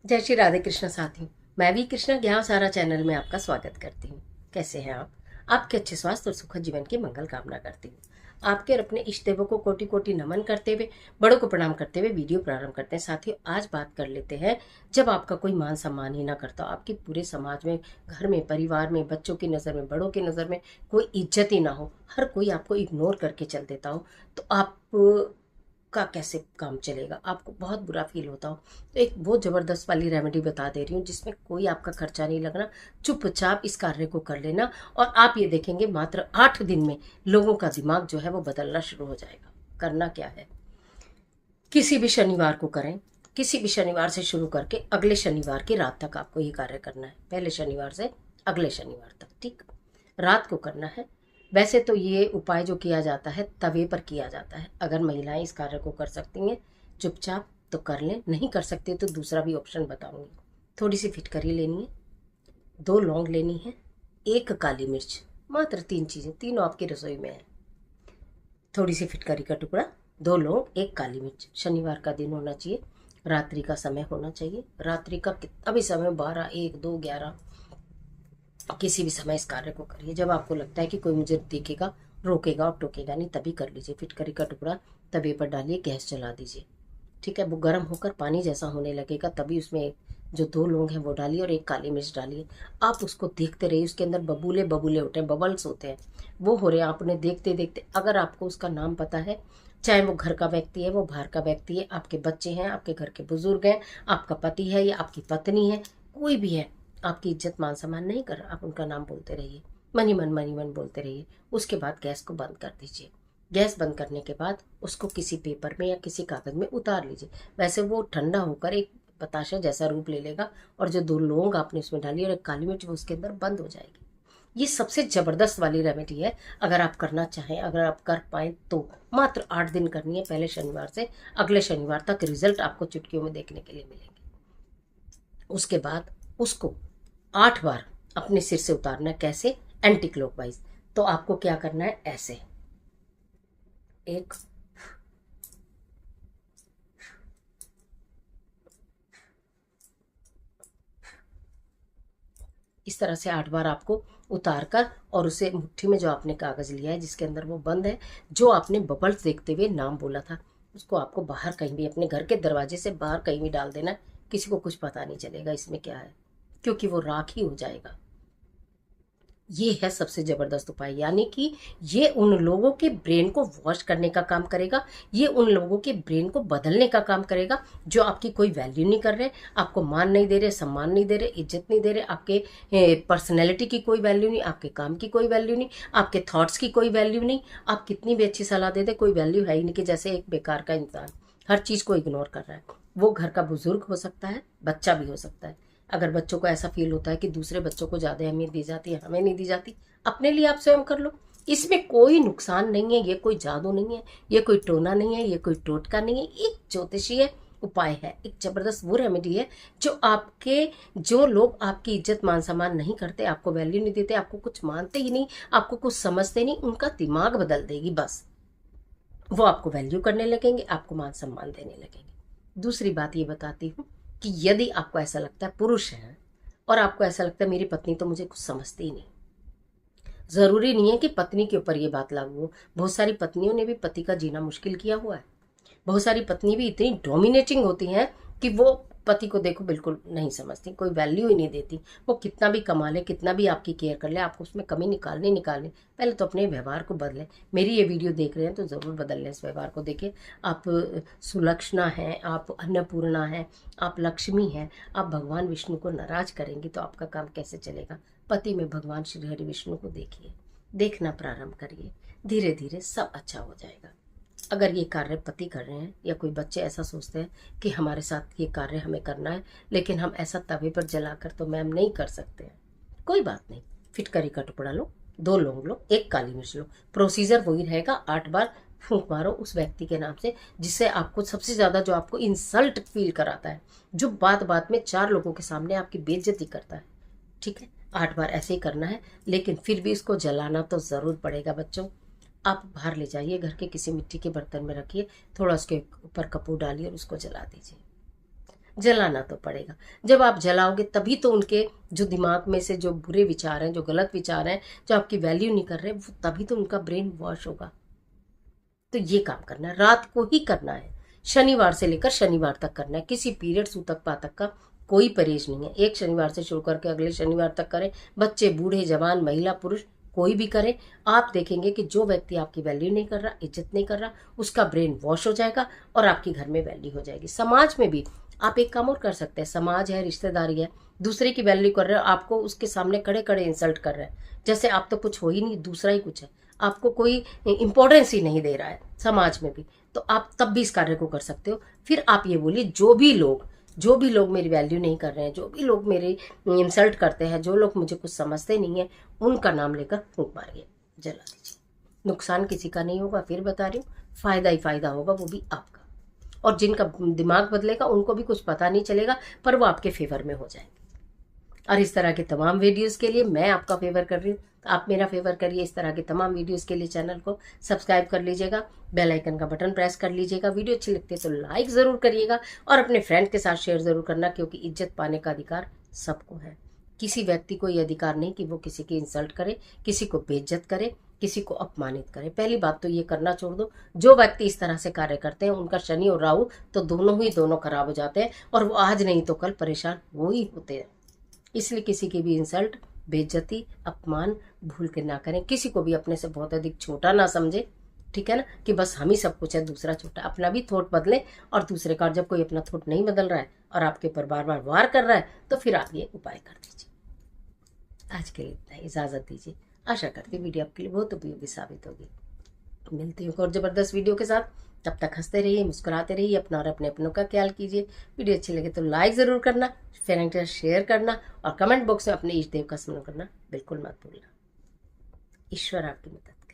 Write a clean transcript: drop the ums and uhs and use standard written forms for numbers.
जय श्री राधे कृष्ण साथी। मैं भी कृष्णा ज्ञान सारा चैनल में आपका स्वागत करती हूँ। कैसे हैं आप? आपके अच्छे स्वास्थ्य और सुखद जीवन की मंगल कामना करती हूँ। आपके और अपने इष्ट देवों को कोटि कोटि नमन करते हुए, बड़ों को प्रणाम करते हुए वीडियो प्रारंभ करते हैं। साथियों, आज बात कर लेते हैं, जब आपका कोई मान सम्मान ही ना करता, आपके पूरे समाज में, घर में, परिवार में, बच्चों की नज़र में, बड़ों की नज़र में कोई इज्जत ही ना हो, हर कोई आपको इग्नोर करके चल देता हो, तो आप का कैसे काम चलेगा? आपको बहुत बुरा फील होता हो तो एक वो ज़बरदस्त वाली रेमेडी बता दे रही हूँ, जिसमें कोई आपका खर्चा नहीं लगना। चुपचाप इस कार्य को कर लेना और आप ये देखेंगे मात्र 8 दिन में लोगों का दिमाग जो है वो बदलना शुरू हो जाएगा। करना क्या है, किसी भी शनिवार को करें, किसी भी शनिवार से शुरू करके अगले शनिवार की रात तक आपको ये कार्य करना है। पहले शनिवार से अगले शनिवार तक, ठीक, रात को करना है। वैसे तो ये उपाय जो किया जाता है तवे पर किया जाता है। अगर महिलाएं इस कार्य को कर सकती हैं चुपचाप तो कर लें, नहीं कर सकते तो दूसरा भी ऑप्शन बताऊंगी। थोड़ी सी फिटकरी लेनी है, 2 लौंग लेनी है, 1 काली मिर्च, मात्र 3 चीज़ें, तीनों आपकी रसोई में है। थोड़ी सी फिटकरी का टुकड़ा, 2 लौंग, 1 काली मिर्च। शनिवार का दिन होना चाहिए, रात्रि का समय होना चाहिए। रात्रि का कितना भी समय, 12, 1, 2, 11, किसी भी समय इस कार्य को करिए। जब आपको लगता है कि कोई मुझे देखेगा, रोकेगा और टोकेगा नहीं, तभी कर लीजिए। फिटकरी का टुकड़ा तवे पर डालिए, गैस जला दीजिए, ठीक है। वो गर्म होकर पानी जैसा होने लगेगा, तभी उसमें जो 2 लौंग हैं वो डालिए और 1 काली मिर्च डालिए। आप उसको देखते रहिए, उसके अंदर बबूले बबूले होते हैं, बबल्स होते हैं, वो हो रहे हैं। आप उन्हें देखते देखते, अगर आपको उसका नाम पता है, चाहे वो घर का व्यक्ति है, वो बाहर का व्यक्ति है, आपके बच्चे हैं, आपके घर के बुजुर्ग हैं, आपका पति है या आपकी पत्नी है, कोई भी है, आपकी इज्जत मान सम्मान नहीं कर रहा, आप उनका नाम बोलते रहिए, मनी मन बोलते रहिए। उसके बाद गैस को बंद कर दीजिए। गैस बंद करने के बाद उसको किसी पेपर में या किसी कागज में उतार लीजिए। वैसे वो ठंडा होकर एक बताशा जैसा रूप ले लेगा और जो 2 लौंग आपने उसमें डाली और 1 काली मिर्च, वो उसके अंदर बंद हो जाएगी। ये सबसे जबरदस्त वाली रेमेडी है। अगर आप करना चाहें, अगर आप कर पाए तो मात्र 8 दिन करनी है, पहले शनिवार से अगले शनिवार तक। रिजल्ट आपको चुटकियों में देखने के लिए मिलेंगे। उसके बाद उसको 8 बार अपने सिर से उतारना है। कैसे? Anti clockwise. तो आपको क्या करना है, ऐसे एक, इस तरह से 8 बार आपको उतार कर, और उसे मुट्ठी में जो आपने कागज लिया है जिसके अंदर वो बंद है, जो आपने बबल्स देखते हुए नाम बोला था, उसको आपको बाहर कहीं भी, अपने घर के दरवाजे से बाहर कहीं भी डाल देना है। किसी को कुछ पता नहीं चलेगा इसमें क्या है, क्योंकि वो राख ही हो जाएगा। ये है सबसे जबरदस्त उपाय। यानी कि ये उन लोगों के ब्रेन को वॉश करने का काम करेगा, ये उन लोगों के ब्रेन को बदलने का काम करेगा जो आपकी कोई वैल्यू नहीं कर रहे, आपको मान नहीं दे रहे, सम्मान नहीं दे रहे, इज्जत नहीं दे रहे, आपके पर्सनैलिटी की कोई वैल्यू नहीं, आपके काम की कोई वैल्यू नहीं, आपके थॉट्स की कोई वैल्यू नहीं। आप कितनी भी अच्छी सलाह दे दे, कोई वैल्यू है ही नहीं। कि जैसे एक बेकार का इंसान हर चीज़ को इग्नोर कर रहा है। वो घर का बुजुर्ग हो सकता है, बच्चा भी हो सकता है। अगर बच्चों को ऐसा फील होता है कि दूसरे बच्चों को ज़्यादा अहमियत दी जाती है, हमें नहीं दी जाती, अपने लिए आप स्वयं कर लो। इसमें कोई नुकसान नहीं है, ये कोई जादू नहीं है, ये कोई टोना नहीं है, ये कोई टोटका नहीं है, एक ज्योतिषीय उपाय है, एक जबरदस्त वो रेमेडी है जो आपके, जो लोग आपकी इज्जत मान सम्मान नहीं करते, आपको वैल्यू नहीं देते, आपको कुछ मानते ही नहीं, आपको कुछ समझते नहीं, उनका दिमाग बदल देगी। बस वो आपको वैल्यू करने लगेंगे, आपको मान सम्मान देने लगेंगे। दूसरी बात ये बताती हूँ कि यदि आपको ऐसा लगता है, पुरुष है और आपको ऐसा लगता है मेरी पत्नी तो मुझे कुछ समझती ही नहीं, जरूरी नहीं है कि पत्नी के ऊपर ये बात लागू हो। बहुत सारी पत्नियों ने भी पति का जीना मुश्किल किया हुआ है। बहुत सारी पत्नी भी इतनी डोमिनेटिंग होती हैं कि वो पति को देखो बिल्कुल नहीं समझती, कोई वैल्यू ही नहीं देती। वो कितना भी कमा ले, कितना भी आपकी केयर कर ले, आपको उसमें कमी निकालनी। पहले तो अपने व्यवहार को बदलें। मेरी ये वीडियो देख रहे हैं तो ज़रूर बदल लें इस व्यवहार को। देखिए, आप सुलक्षणा हैं, आप अन्नपूर्णा हैं, आप लक्ष्मी हैं। आप भगवान विष्णु को नाराज करेंगी तो आपका काम कैसे चलेगा? पति में भगवान श्री हरि विष्णु को देखिए, देखना प्रारंभ करिए, धीरे धीरे सब अच्छा हो जाएगा। अगर ये कार्य पति कर रहे हैं या कोई बच्चे ऐसा सोचते हैं कि हमारे साथ ये कार्य हमें करना है लेकिन हम ऐसा तवे पर जलाकर तो मैम नहीं कर सकते हैं, कोई बात नहीं। फिटकरी का टुकड़ा लो, 2 लौंग लो, 1 काली मिर्च लो। प्रोसीजर वही रहेगा, 8 बार फूंक मारो उस व्यक्ति के नाम से जिससे आपको सबसे ज्यादा, जो आपको इंसल्ट फील कराता है, जो बात बात में 4 लोगों के सामने आपकी बेइज्जती करता है, ठीक है। 8 बार ऐसे ही करना है, लेकिन फिर भी इसको जलाना तो जरूर पड़ेगा बच्चों। आप बाहर ले जाइए, घर के किसी मिट्टी के बर्तन में रखिए, थोड़ा उसके ऊपर कपूर डालिए और उसको जला दीजिए। जलाना तो पड़ेगा। जब आप जलाओगे तभी तो उनके जो दिमाग में से जो बुरे विचार हैं, जो गलत विचार हैं, जो आपकी वैल्यू नहीं कर रहे, वो तभी तो उनका ब्रेन वॉश होगा। तो ये काम करना है, रात को ही करना है, शनिवार से लेकर शनिवार तक करना है। किसी पीरियड सूतक पातक का कोई परहेज नहीं है। एक शनिवार से शुरू करके अगले शनिवार तक करें, बच्चे, बूढ़े, जवान, महिला, पुरुष, कोई भी करे। आप देखेंगे कि जो व्यक्ति आपकी वैल्यू नहीं कर रहा, इज्जत नहीं कर रहा, उसका ब्रेन वॉश हो जाएगा और आपके घर में वैल्यू हो जाएगी। समाज में भी आप एक काम और कर सकते हैं। समाज है, रिश्तेदारी है, दूसरे की वैल्यू कर रहे हो, आपको उसके सामने खड़े खड़े इंसल्ट कर रहे हैं, जैसे आप तो कुछ हो ही नहीं, दूसरा ही कुछ है, आपको कोई इंपॉर्टेंस ही नहीं दे रहा है समाज में भी, तो आप तब भी इस कार्य को कर सकते हो। फिर आप ये बोलिए, जो भी लोग मेरी वैल्यू नहीं कर रहे हैं, जो भी लोग मेरे इंसल्ट करते हैं, जो लोग मुझे कुछ समझते नहीं है, उनका नाम लेकर फूंक मारिए, जला दीजिए। नुकसान किसी का नहीं होगा, फिर बता रही हूँ, फायदा ही फायदा होगा, वो भी आपका। और जिनका दिमाग बदलेगा उनको भी कुछ पता नहीं चलेगा, पर वो आपके फेवर में हो जाएंगे। और इस तरह के तमाम वीडियोस के लिए मैं आपका फेवर कर रही हूँ, आप मेरा फेवर करिए। इस तरह के तमाम वीडियोस के लिए चैनल को सब्सक्राइब कर लीजिएगा, बेल आइकन का बटन प्रेस कर लीजिएगा। वीडियो अच्छी लगती है तो लाइक ज़रूर करिएगा और अपने फ्रेंड के साथ शेयर ज़रूर करना, क्योंकि इज्जत पाने का अधिकार सबको है। किसी व्यक्ति को ये अधिकार नहीं कि वो किसी की इंसल्ट करे, किसी को बेइज्जत करे, किसी को अपमानित करे। पहली बात तो ये करना छोड़ दो। जो व्यक्ति इस तरह से कार्य करते हैं उनका शनि और राहु तो दोनों खराब हो जाते हैं, और वो आज नहीं तो कल परेशान वो ही होते हैं। इसलिए किसी की भी इंसल्ट, बेइज्जती, अपमान भूल के ना करें। किसी को भी अपने से बहुत अधिक छोटा ना समझे, ठीक है ना, कि बस हम ही सब कुछ है, दूसरा छोटा। अपना भी थॉट बदले और दूसरे का। जब कोई अपना थॉट नहीं बदल रहा है और आपके ऊपर बार बार वार कर रहा है, तो फिर आप ये उपाय कर दीजिए। आज के लिए इतना ही, इजाजत दीजिए। आशा करती हूँ वीडियो आपके लिए बहुत उपयोगी साबित होगी। मिलती हूँ और जबरदस्त वीडियो के साथ। तब तक हंसते रहिए, मुस्कुराते रहिए, अपना और अपने अपनों का ख्याल कीजिए। वीडियो अच्छी लगे तो लाइक ज़रूर करना, फ्रेंड के साथ शेयर करना और कमेंट बॉक्स में अपने इष्ट देव का स्मरण करना बिल्कुल मत भूलना। ईश्वर आपकी मदद